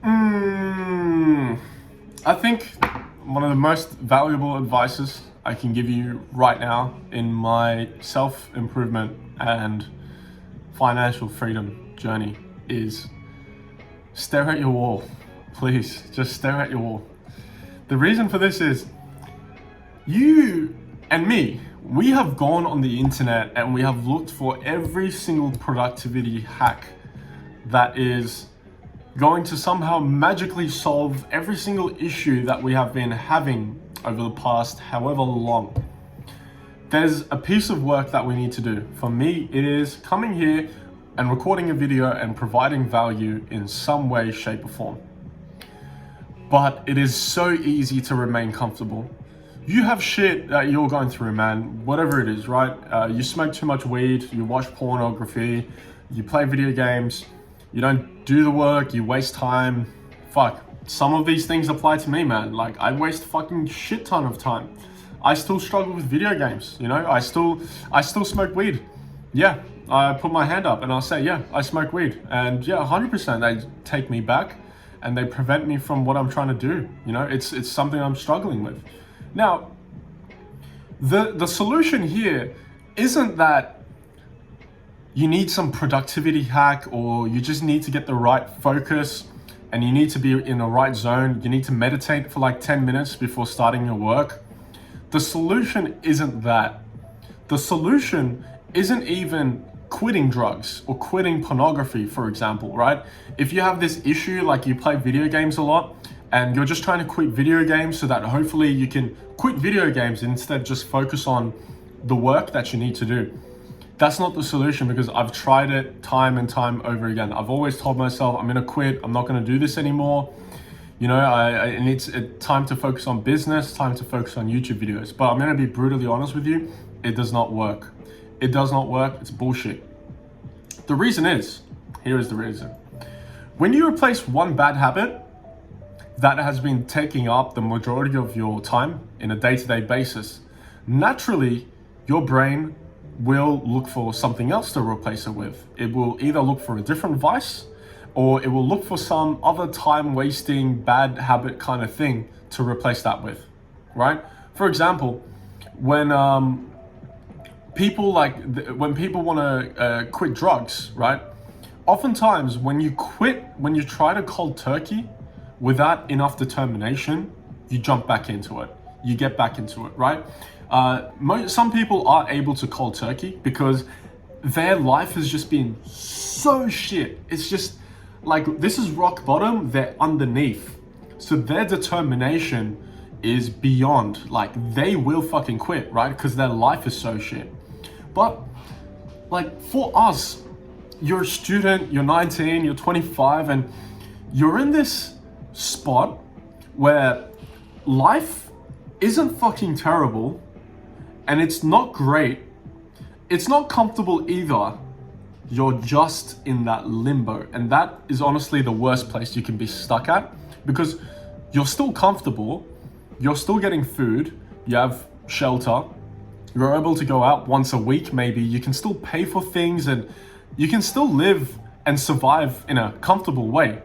Mm, I think one of the most valuable advices I can give you right now in my self-improvement and financial freedom journey is stare at your wall. Please, just stare at your wall. The reason for this is you and me, we have gone on the internet and we have looked for every single productivity hack that is going to somehow magically solve every single issue that we have been having over the past however long. There's a piece of work that we need to do. For me, it is coming here and recording a video and providing value in some way, shape, or form. But it is so easy to remain comfortable. You have shit that you're going through, man, whatever it is, right? You smoke too much weed, you watch pornography, you play video games, you don't do the work, you waste time. Fuck, some of these things apply to me, man. Like, I waste fucking shit ton of time. I still struggle with video games, you know? I still smoke weed. Yeah, I put my hand up and I'll say, yeah, I smoke weed. And yeah, 100% they take me back and they prevent me from what I'm trying to do. You know, it's something I'm struggling with. Now, the solution here isn't that you need some productivity hack or you just need to get the right focus and you need to be in the right zone. You need to meditate for like 10 minutes before starting your work. The solution isn't that. The solution isn't even quitting drugs or quitting pornography, for example, right? If you have this issue, like you play video games a lot and you're just trying to quit video games so that hopefully you can quit video games and instead just focus on the work that you need to do. That's not the solution, because I've tried it time and time over again. I've always told myself, I'm gonna quit, I'm not gonna do this anymore. You know, I need time to focus on business, time to focus on YouTube videos. But I'm gonna be brutally honest with you, it does not work. It does not work, it's bullshit. The reason is, here is the reason. When you replace one bad habit that has been taking up the majority of your time in a day-to-day basis, naturally, your brain will look for something else to replace it with. It will either look for a different vice or it will look for some other time-wasting bad habit kind of thing to replace that with, right? For example, when people want to quit drugs, right? Oftentimes when you try to cold turkey without enough determination, you jump back into it. You get back into it, right? Some people are able to cold turkey because their life has just been so shit. It's just like, this is rock bottom, they're underneath. So their determination is beyond, like they will fucking quit, right? Because their life is so shit. But like for us, you're a student, you're 19, you're 25, and you're in this spot where life isn't fucking terrible and it's not great. It's not comfortable either. You're just in that limbo. And that is honestly the worst place you can be stuck at, because you're still comfortable, you're still getting food, you have shelter, you're able to go out once a week maybe, you can still pay for things and you can still live and survive in a comfortable way.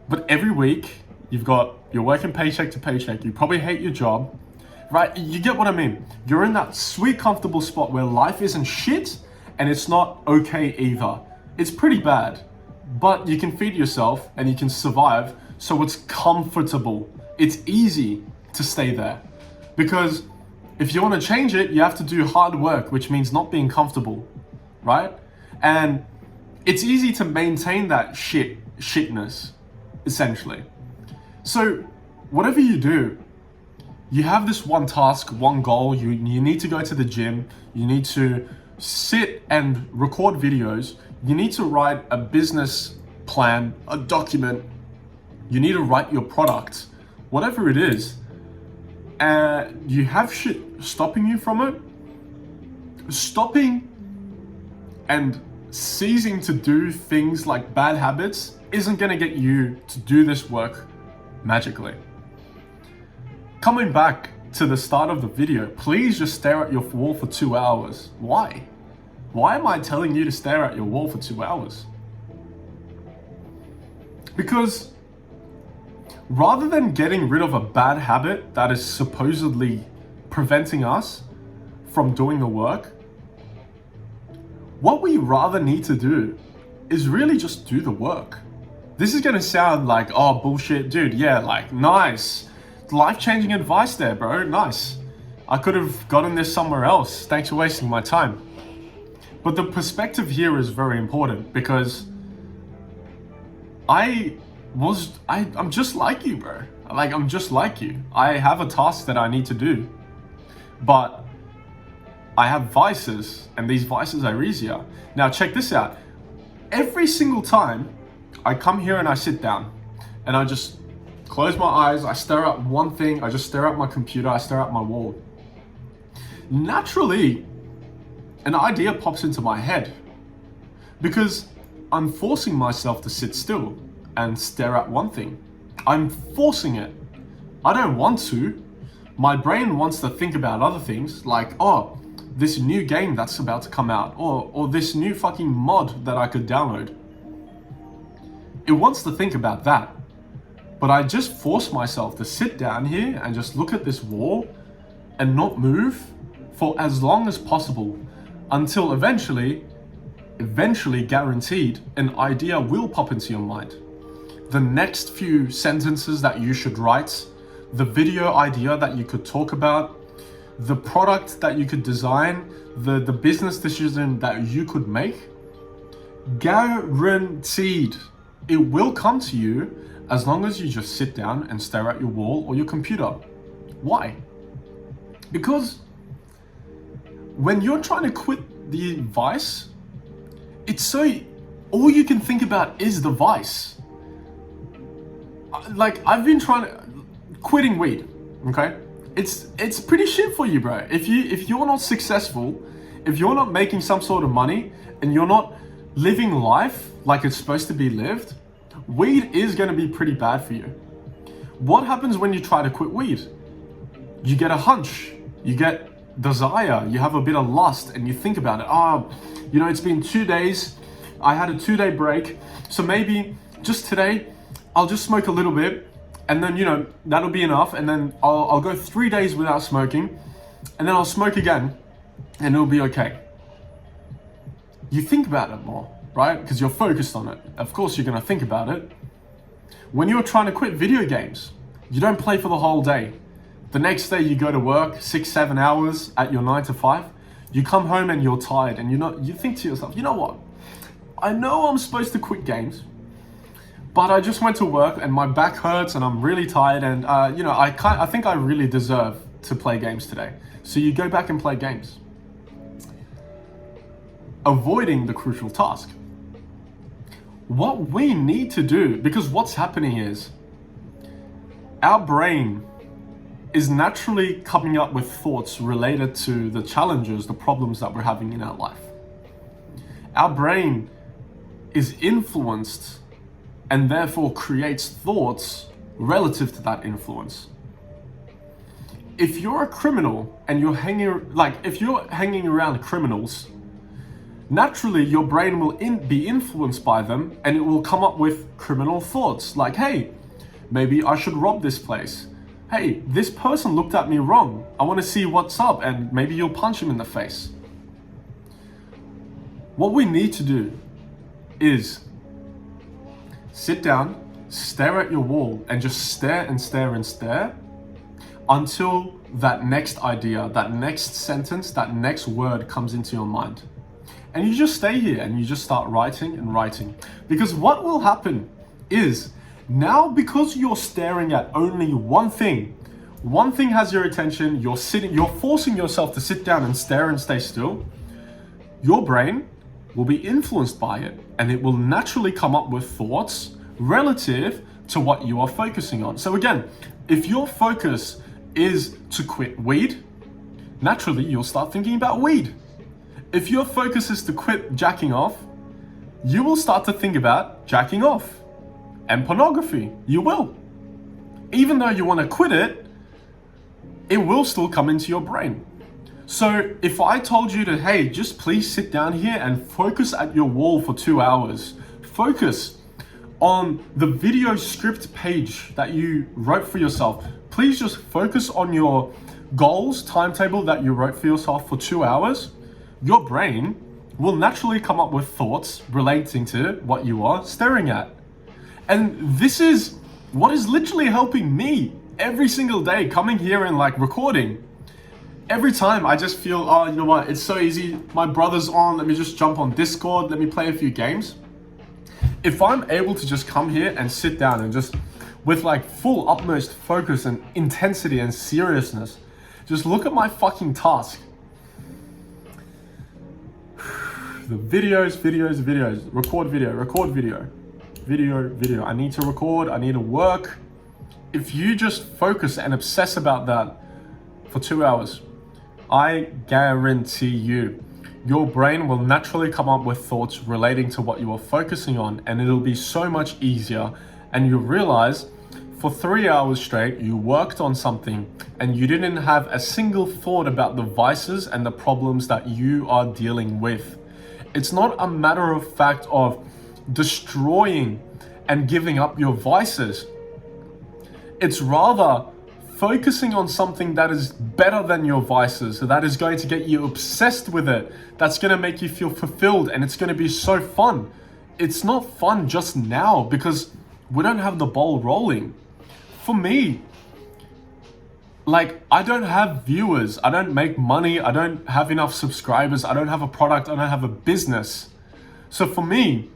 But every week you're working paycheck to paycheck, you probably hate your job, right? You get what I mean? You're in that sweet comfortable spot where life isn't shit and it's not okay either. It's pretty bad, but you can feed yourself and you can survive, so it's comfortable. It's easy to stay there, because if you want to change it, you have to do hard work, which means not being comfortable, right? And it's easy to maintain that shitness, essentially. So whatever you do, you have this one task, one goal. You need to go to the gym. You need to sit and record videos. You need to write a business plan, a document. You need to write your product, whatever it is. And you have shit stopping you from it. Stopping and ceasing to do things like bad habits isn't gonna get you to do this work magically. Coming back to the start of the video, please just stare at your wall for 2 hours. Why? Why am I telling you to stare at your wall for 2 hours? Because rather than getting rid of a bad habit that is supposedly preventing us from doing the work, what we rather need to do is really just do the work. This is gonna sound like, oh, bullshit, dude. Yeah, like, nice. Life-changing advice there, bro. Nice. I could have gotten this somewhere else. Thanks for wasting my time. But the perspective here is very important, because I'm just like you, bro. Like, I'm just like you. I have a task that I need to do, but I have vices, and these vices are easier. Now, check this out. Every single time I come here and I sit down and I just close my eyes, I stare at one thing, I just stare at my computer, I stare at my wall. Naturally, an idea pops into my head, because I'm forcing myself to sit still and stare at one thing. I'm forcing it. I don't want to. My brain wants to think about other things, like, oh, this new game that's about to come out, or this new fucking mod that I could download. It wants to think about that. But I just force myself to sit down here and just look at this wall and not move for as long as possible, until eventually guaranteed, an idea will pop into your mind. The next few sentences that you should write, the video idea that you could talk about, the product that you could design, the business decision that you could make, guaranteed it will come to you, as long as you just sit down and stare at your wall or your computer. Why? Because when you're trying to quit the vice, all you can think about is the vice. Like, I've been quitting weed, okay? It's pretty shit for you, bro. If you're not successful, if you're not making some sort of money, and you're not living life like it's supposed to be lived, weed is going to be pretty bad for you. What happens when you try to quit weed? You get a hunch, you get desire, you have a bit of lust, and you think about it. Oh, it's been 2 days, I had a 2-day break, so maybe just today I'll just smoke a little bit, and then that'll be enough, and then I'll go 3 days without smoking, and then I'll smoke again, and it'll be okay. You think about it more, right? Because you're focused on it. Of course you're gonna think about it. When you're trying to quit video games, you don't play for the whole day. The next day you go to work 6-7 hours at your 9 to 5. You come home and you're tired, and you think to yourself, you know what? I know I'm supposed to quit games, but I just went to work and my back hurts and I'm really tired, and I think I really deserve to play games today. So you go back and play games, avoiding the crucial task. What we need to do, because what's happening is our brain is naturally coming up with thoughts related to the challenges, the problems that we're having in our life. Our brain is influenced and therefore creates thoughts relative to that influence. If you're a criminal and if you're hanging around criminals, naturally your brain will be influenced by them, and it will come up with criminal thoughts like, hey, maybe I should rob this place. Hey, this person looked at me wrong. I want to see what's up, and maybe you'll punch him in the face. What we need to do is sit down, stare at your wall, and just stare and stare and stare until that next idea, that next sentence, that next word comes into your mind. And you just stay here and you just start writing and writing. Because what will happen is, now because you're staring at only one thing has your attention, you're forcing yourself to sit down and stare and stay still, your brain will be influenced by it, and it will naturally come up with thoughts relative to what you are focusing on. So again, if your focus is to quit weed, naturally you'll start thinking about weed. If your focus is to quit jacking off, you will start to think about jacking off. And pornography, you will. Even though you want to quit it, it will still come into your brain. So if I told you to, hey, just please sit down here and focus at your wall for 2 hours. Focus on the video script page that you wrote for yourself, please just focus on your goals timetable that you wrote for yourself for 2 hours. Your brain will naturally come up with thoughts relating to what you are staring at. And this is what is literally helping me every single day coming here and like recording. Every time I just feel, oh, you know what, it's so easy. My brother's on, let me just jump on Discord, let me play a few games. If I'm able to just come here and sit down and just with like full utmost focus and intensity and seriousness, just look at my fucking task. The videos, record video. I need to record, I need to work. If you just focus and obsess about that for 2 hours, I guarantee you, your brain will naturally come up with thoughts relating to what you are focusing on, and it'll be so much easier. And you'll realize for 3 hours straight, you worked on something and you didn't have a single thought about the vices and the problems that you are dealing with. It's not a matter of fact of destroying and giving up your vices. It's rather focusing on something that is better than your vices, so that is going to get you obsessed with it, that's going to make you feel fulfilled, and it's going to be so fun. It's not fun just now because we don't have the ball rolling. For me, like, I don't have viewers, I don't make money, I don't have enough subscribers, I don't have a product, I don't have a business. So for me,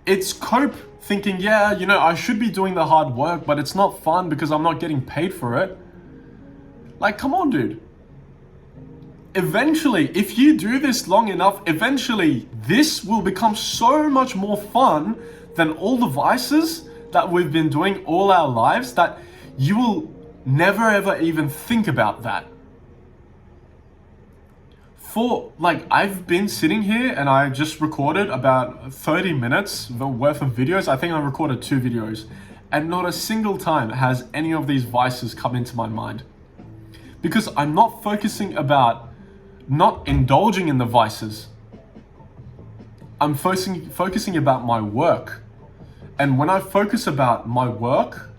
it's cope thinking, yeah, you know, I should be doing the hard work, but it's not fun because I'm not getting paid for it. Like, come on, dude. Eventually, if you do this long enough, eventually this will become so much more fun than all the vices that we've been doing all our lives that you will never ever even think about that. For like, I've been sitting here and I just recorded about 30 minutes worth of videos. I think I recorded 2 videos, and not a single time has any of these vices come into my mind, because I'm not focusing about not indulging in the vices. I'm focusing about my work. And when I focus about my work,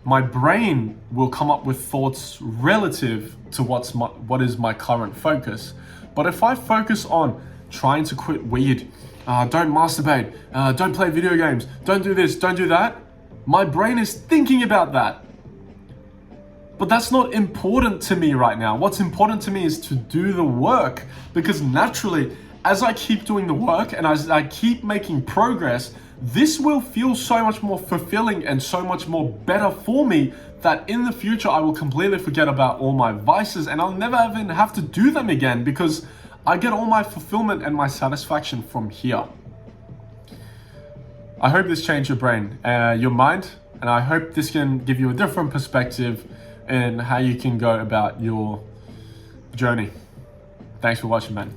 my brain will come up with thoughts relative to what is my current focus. But if I focus on trying to quit weed, don't masturbate, don't play video games, don't do this, don't do that, my brain is thinking about that. But that's not important to me right now. What's important to me is to do the work, because naturally, as I keep doing the work and as I keep making progress, this will feel so much more fulfilling and so much more better for me that in the future I will completely forget about all my vices and I'll never even have to do them again, because I get all my fulfillment and my satisfaction from here. I hope this changed your brain, your mind, and I hope this can give you a different perspective in how you can go about your journey. Thanks for watching, man.